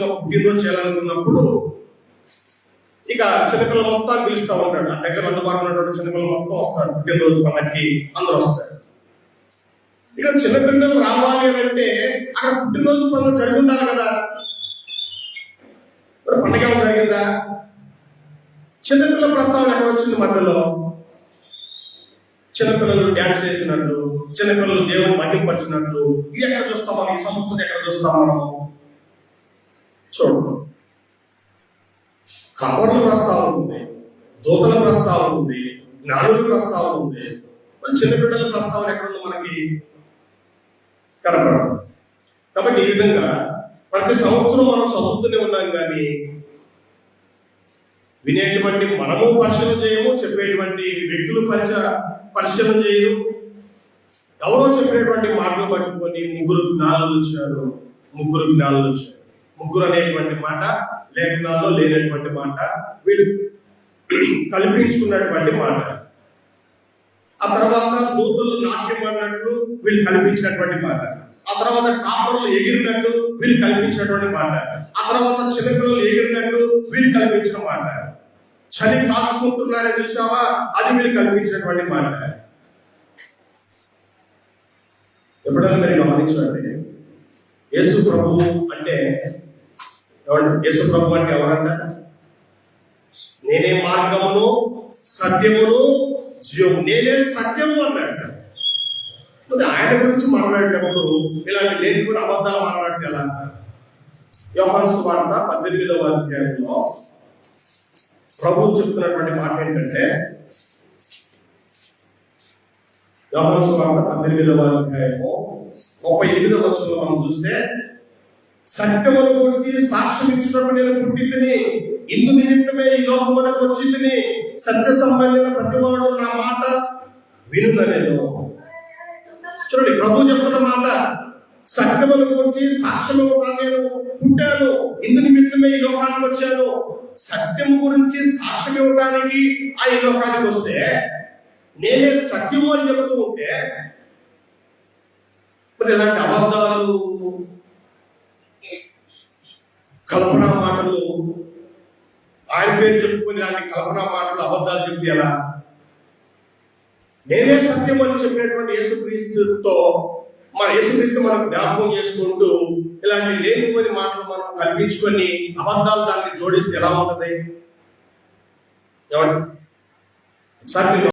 పుట్టినరోజు చేయాలనుకున్నప్పుడు ఇక చిన్నపిల్లలు మొత్తం పిలుస్తూ ఉంటాడు. ఆ దగ్గర అందుబాటులో ఉన్నటువంటి చిన్నపిల్లలు మొత్తం వస్తారు. పుట్టినరోజు పండగకి అందరూ వస్తారు. ఇక్కడ చిన్నపిల్లలు రావాలి అని అంటే అక్కడ పుట్టినరోజు పండుగ జరిగి ఉండాలి కదా. పండగ ఏమో జరిగిందా? చిన్నపిల్లల ప్రస్తావన ఎక్కడ వచ్చింది మధ్యలో? చిన్నపిల్లలు డ్యాన్స్ చేసినట్లు, చిన్నపిల్లలు దేవుని మహింపరిచినట్లు ఇది ఎక్కడ చూస్తాం మనం? ఈ సంస్కృతి ఎక్కడ చూస్తాం మనము? చూడండి, కబర్ల ప్రస్తావన ఉంది, దూతల ప్రస్తావన ఉంది, జ్ఞానుల ప్రస్తావన ఉంది. మరి చిన్నపిల్లల ప్రస్తావన ఎక్కడుంది మనకి? కనపడదు. కాబట్టి ఈ విధంగా ప్రతి సంవత్సరం మనం చదువుతూనే ఉన్నాం, కానీ వినేటువంటి మనము పరిశీలన చేయము, చెప్పేటువంటి వ్యక్తులు పరిశీలన చేయరు. ఎవరో చెప్పేటువంటి మాటలు పట్టుకొని ముగ్గురు జ్ఞానులు వచ్చారు. ముగ్గురు అనేటువంటి మాట లేఖనాల్లో లేనటువంటి మాట, వీళ్ళు కల్పించుకున్నటువంటి మాట. ఆ తర్వాత దూతలు నాట్యం అన్నట్లు వీళ్ళు కల్పించినటువంటి మాట. ఆ తర్వాత కాపరులు ఎగిరినట్టు వీళ్ళు కల్పించినటువంటి మాట. ఆ తర్వాత చిన్నపిల్లలు ఎగిరినట్టు వీళ్ళు కల్పించిన మాట. చలి కాచుకుంటున్నారని చూసావా, అది వీళ్ళు కల్పించినటువంటి మాట. ఎప్పుడైనా మీరు గమనించండి, యేసు ప్రభు అంటే యేసు ప్రభు అంటే ఎవరంట? నేనే మార్గమును సత్యమును జీవము, నేనే సత్యము అన్నాడు. ఆయన గురించి మాట్లాడేటప్పుడు ఇలాంటి లేని కూడా అబద్ధాలు మాట్లాడితే ఎలా? యోహాను సువార్త 18వ అధ్యాయంలో ప్రభువు చెప్తున్నటువంటి మాట ఏంటంటే, యోహాను సువార్త 18వ అధ్యాయము 38వ వచనంలో మనం చూస్తే, సత్యమును గురించి సాక్ష్యం ఇచ్చినప్పుడు నేను పుట్టితిని, ఇందు నిమిత్తమే ఈ లోకమునకు వచ్చితిని, సత్య సంబంధమైన ప్రతివాడు నా మాట వినుననెను. చూడండి, ప్రభు చెప్తున్న మాట, సత్యమును గురించి సాక్ష్యం ఇవ్వడానికి నేను పుట్టాను, ఇందు నిమిత్తమే ఈ లోకానికి వచ్చాను. సత్యం గురించి సాక్ష్యం ఇవ్వడానికి ఆ ఈ లోకానికి వస్తే నేనే సత్యము అని చెప్తూ ఉంటే, మరి ఇలాంటి అబద్ధాలు, కల్పనా మాటలు, ఆయన పేరు చెప్పుకొని ఇలాంటి కల్పనా మాటలు, అబద్ధాలు చెప్పి ఎలా? నేనే సత్యం అని చెప్పినటువంటి యేసుక్రీస్తుతో మన యేసుక్రీస్తు మనం జ్ఞాపకం చేసుకుంటూ ఇలాంటి లేనిపోని మాటలు మనం కల్పించుకొని అబద్ధాలు దాన్ని జోడిస్తే ఎలా ఉంటుంది? ఏమండి?